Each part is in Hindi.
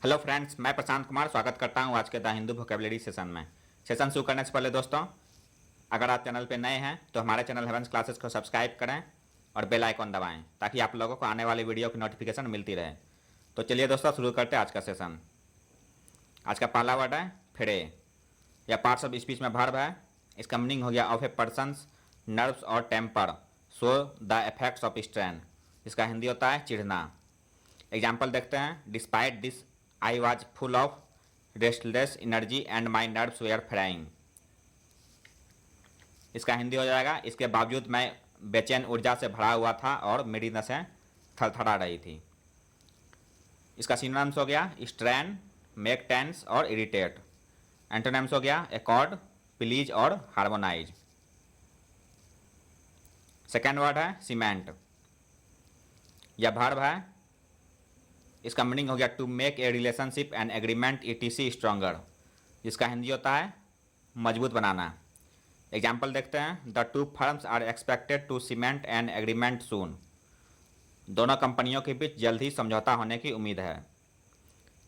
हेलो फ्रेंड्स, मैं प्रशांत कुमार स्वागत करता हूं आज के द हिंदू वोकेबलरी सेशन में। सेशन शुरू करने से पहले दोस्तों, अगर आप चैनल पर नए हैं तो हमारे चैनल हेवंस क्लासेस को सब्सक्राइब करें और बेल आइकॉन दबाएं ताकि आप लोगों को आने वाली वीडियो की नोटिफिकेशन मिलती रहे। तो चलिए दोस्तों, शुरू करते हैं आज का सेशन। आज का पहला वर्ड है फिरे। यह पार्ट्स ऑफ स्पीच में वर्ब है। इसका मीनिंग हो गया ऑफ ए पर्सनस नर्व्स और temper show the effects of strain. इसका हिंदी होता है चिढ़ना। एग्जाम्पल देखते हैं। Despite this I was full of restless energy and my nerves were frying. इसका हिंदी हो जाएगा इसके बावजूद मैं बेचैन ऊर्जा से भरा हुआ था और मेरी नसें थरथरा रही थी। इसका सिनोनिम्स हो गया स्ट्रेन, मेक टेंस और इरिटेट। एंटोनिम्स हो गया एकॉर्ड, प्लीज और हार्मोनाइज। सेकेंड वर्ड है सीमेंट। यह वर्ब है। इसका मीनिंग हो गया to make a relationship and agreement etc stronger. जिसका हिंदी होता है मजबूत बनाना। एग्जाम्पल देखते हैं। The two firms are expected to cement an agreement soon. दोनों कंपनियों के बीच जल्द ही समझौता होने की उम्मीद है।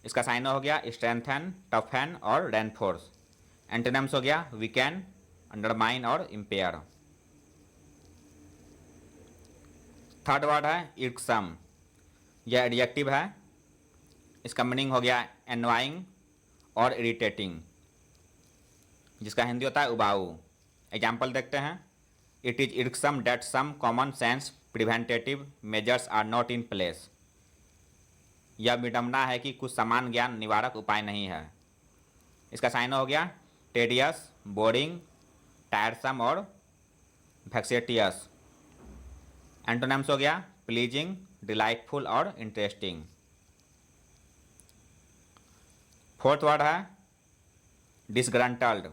इसका साइन हो गया स्ट्रेंथन, टफन और रेनफोर्स। एंटोनिम्स हो गया वीकेन, अंडरमाइन और इम्पेयर। थर्ड वर्ड है इर्कसम। यह एडजेक्टिव है। इसका मीनिंग हो गया एनवाइंग और इरिटेटिंग। जिसका हिंदी होता है उबाऊ। एग्जाम्पल देखते हैं। It is irksome that some common sense preventative measures are not in place. यह विडम्बना है कि कुछ समान ज्ञान निवारक उपाय नहीं है। इसका साइन हो गया टेडियस, बोरिंग, टायरसम और वेक्सेटियस। एंटोनिम्स हो गया प्लीजिंग, डिलाइटफुल और इंटरेस्टिंग। फोर्थ वर्ड है डिसग्रंटल्ड।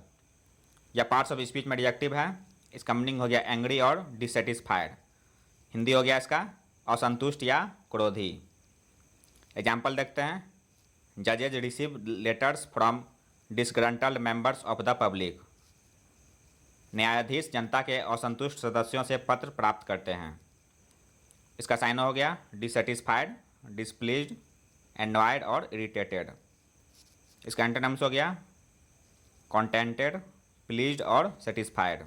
यह पार्ट्स ऑफ स्पीच में एडजेक्टिव है। इसका मीनिंग हो गया एंग्री और डिससेटिस्फाइड। हिंदी हो गया इसका असंतुष्ट या क्रोधी। एग्जाम्पल देखते हैं। जजेज receive letters from disgruntled members of the public. न्यायाधीश जनता के असंतुष्ट सदस्यों से पत्र प्राप्त करते हैं। इसका साइन हो गया डिससेटिस्फाइड, डिसप्लीज्ड, एनॉयड और इरिटेटेड। इसका एंटोनिम्स हो गया कॉन्टेंटेड, प्लीज्ड और सेटिस्फाइड।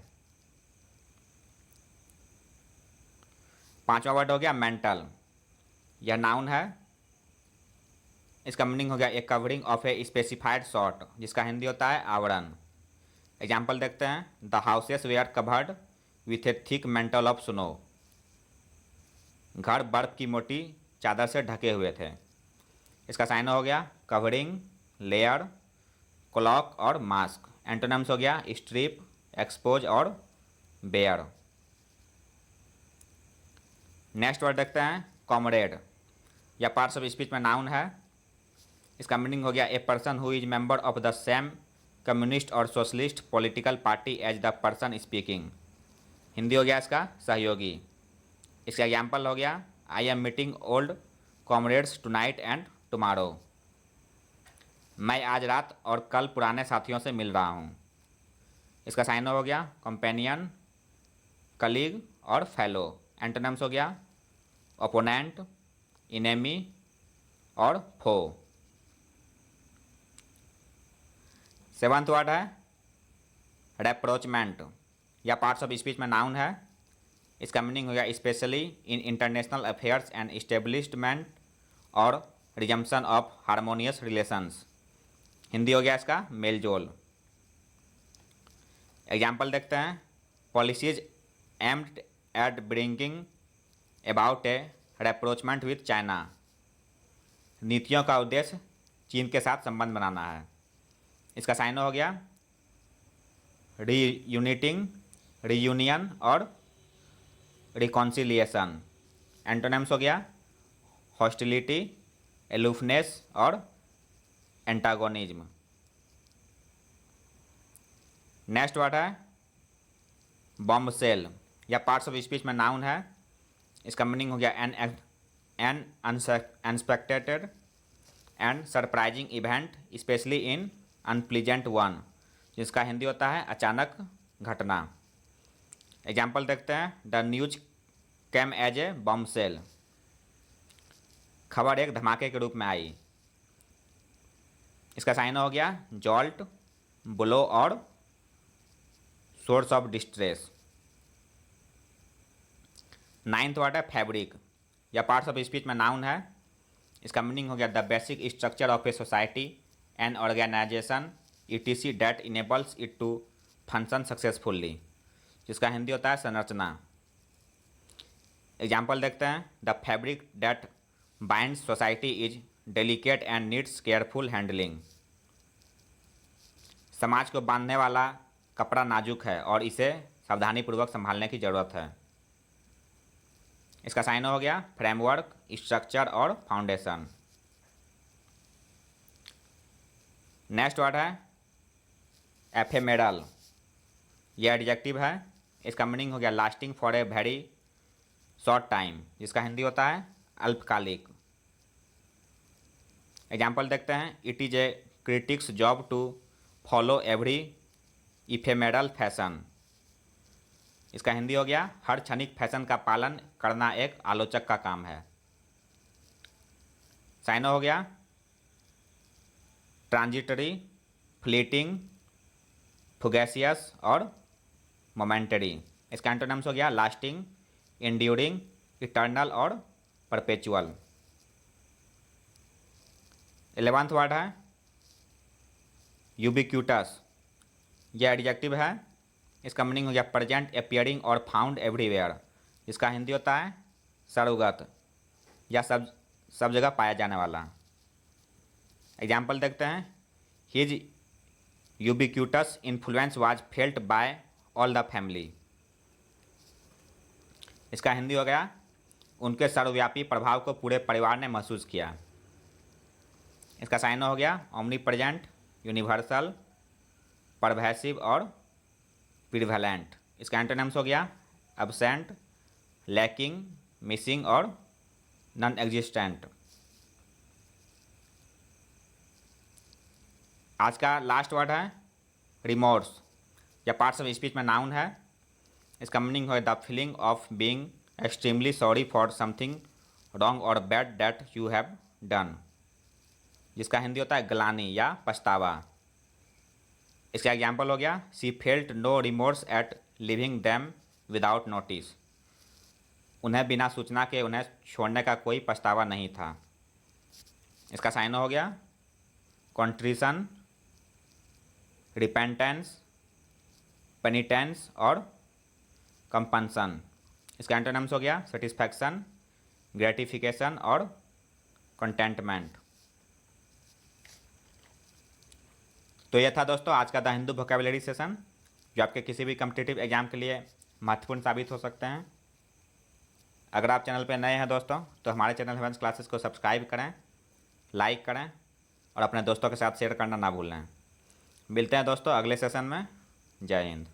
पांचवा वर्ड हो गया मेंटल। यह नाउन है। इसका मीनिंग हो गया a covering of a specified sort. जिसका हिंदी होता है आवरण। एग्जाम्पल देखते हैं। The houses were covered with a thick mantle of snow. घर बर्फ की मोटी चादर से ढके हुए थे। इसका साइन हो गया कवरिंग, लेयर, क्लॉक और मास्क। एंटोनिम्स हो गया स्ट्रिप, एक्सपोज और बेयर। नेक्स्ट वर्ड देखते हैं कॉमरेड। यह पार्ट्स ऑफ स्पीच में नाउन है। इसका मीनिंग हो गया a person who is member of the same communist और socialist political party as the person speaking. Hindi हो गया इसका सहयोगी। इसका एग्जाम्पल हो गया I am meeting old comrades tonight and tomorrow. मैं आज रात और कल पुराने साथियों से मिल रहा हूँ। इसका साइन हो गया कंपेनियन, कलीग और फेलो। एंटोनिम्स हो गया ओपोनेंट, इनेमी और फो। सेवंथ वर्ड है रेप्रोचमेंट। या पार्ट्स ऑफ स्पीच में नाउन है। इसका मीनिंग हो गया especially in international affairs and establishment और resumption of harmonious relations. Hindi हो गया इसका मेलजोल। एग्जाम्पल देखते हैं। Policies aimed at bringing about a rapprochement with China. नीतियों का उद्देश्य चीन के साथ संबंध बनाना है। इसका साइन हो गया रीयूनिटिंग, रीयूनियन और रिकॉन्सिलिएशन। एंटोनिम्स हो गया हॉस्टिलिटी, एलूफनेस और एंटागोनिज्म। नेक्स्ट वर्ड है बॉम्बशेल। या पार्ट्स ऑफ स्पीच में नाउन है। इसका मीनिंग हो गया an unexpected and surprising event especially in unpleasant one. जिसका हिंदी होता है अचानक घटना। एग्जाम्पल देखते हैं। The news came as a bombshell. खबर एक धमाके के रूप में आई। इसका साइन हो गया जॉल्ट, ब्लो और source of distress. Ninth word है फैब्रिक या पार्ट्स ऑफ स्पीच में नाउन है। इसका मीनिंग हो गया the basic structure of a society and organisation ETC that enables it to function successfully, जिसका हिंदी होता है संरचना। एग्जाम्पल देखते हैं। The fabric that binds society is delicate and needs careful handling. समाज को बांधने वाला कपड़ा नाजुक है और इसे सावधानीपूर्वक संभालने की ज़रूरत है। इसका साइन हो गया फ्रेमवर्क, स्ट्रक्चर और फाउंडेशन। नेक्स्ट वर्ड है एफेमेरल, यह एडजेक्टिव है। इसका मीनिंग हो गया lasting for a very short time, जिसका हिंदी होता है अल्पकालिक। एग्जाम्पल देखते हैं। It is a critic's job to follow every ephemeral fashion. इसका हिंदी हो गया हर क्षणिक फैशन का पालन करना एक आलोचक का काम है। साइन हो गया ट्रांजिटरी, फ्लीटिंग, फुगेसियस और मोमेंटरी। इसका एंटोनिम्स हो गया लास्टिंग, इंड्यूरिंग, इटर्नल और परपेचुअल। 11th वर्ड है यूबिक्यूटस, यह एडजेक्टिव है। इसका मीनिंग हो गया प्रेजेंट, अपीयरिंग और फाउंड एवरीवेयर। इसका हिंदी होता है सर्वगत या सब जगह पाया जाने वाला। एग्जाम्पल देखते हैं। His ubiquitous influence was felt by all the family. इसका हिंदी हो गया उनके सर्वव्यापी प्रभाव को पूरे परिवार ने महसूस किया। इसका साइन हो गया ओमनी प्रेजेंट, यूनिवर्सल, परवैसिव और प्रिवेलेंट। इसका एंटोनिम्स हो गया एब्सेंट, लैकिंग, मिसिंग और नॉन एग्जिस्टेंट। आज का लास्ट वर्ड है रिमोर्स या पार्ट्स ऑफ स्पीच में नाउन है। इसका मीनिंग है the feeling of being extremely sorry for something wrong और bad that you have done, जिसका हिंदी होता है ग्लानि या पछतावा। इसका एग्जाम्पल हो गया she felt no remorse at leaving them without notice. उन्हें बिना सूचना के उन्हें छोड़ने का कोई पछतावा नहीं था। इसका साइन हो गया कॉन्ट्रिशन, रिपेंटेंस, पेनिटेंस और कंपनसन। इसका एंटोनिम्स हो गया सेटिस्फैक्शन, ग्रेटिफिकेशन और कंटेंटमेंट। तो यह था दोस्तों आज का द हिंदू वोकैबुलरी सेशन, जो आपके किसी भी कम्पिटिटिव एग्जाम के लिए महत्वपूर्ण साबित हो सकते हैं। अगर आप चैनल पर नए हैं दोस्तों तो हमारे चैनल हेवेंस क्लासेस को सब्सक्राइब करें, लाइक करें और अपने दोस्तों के साथ शेयर करना ना भूलें। मिलते हैं दोस्तों अगले सेशन में। जय हिंद।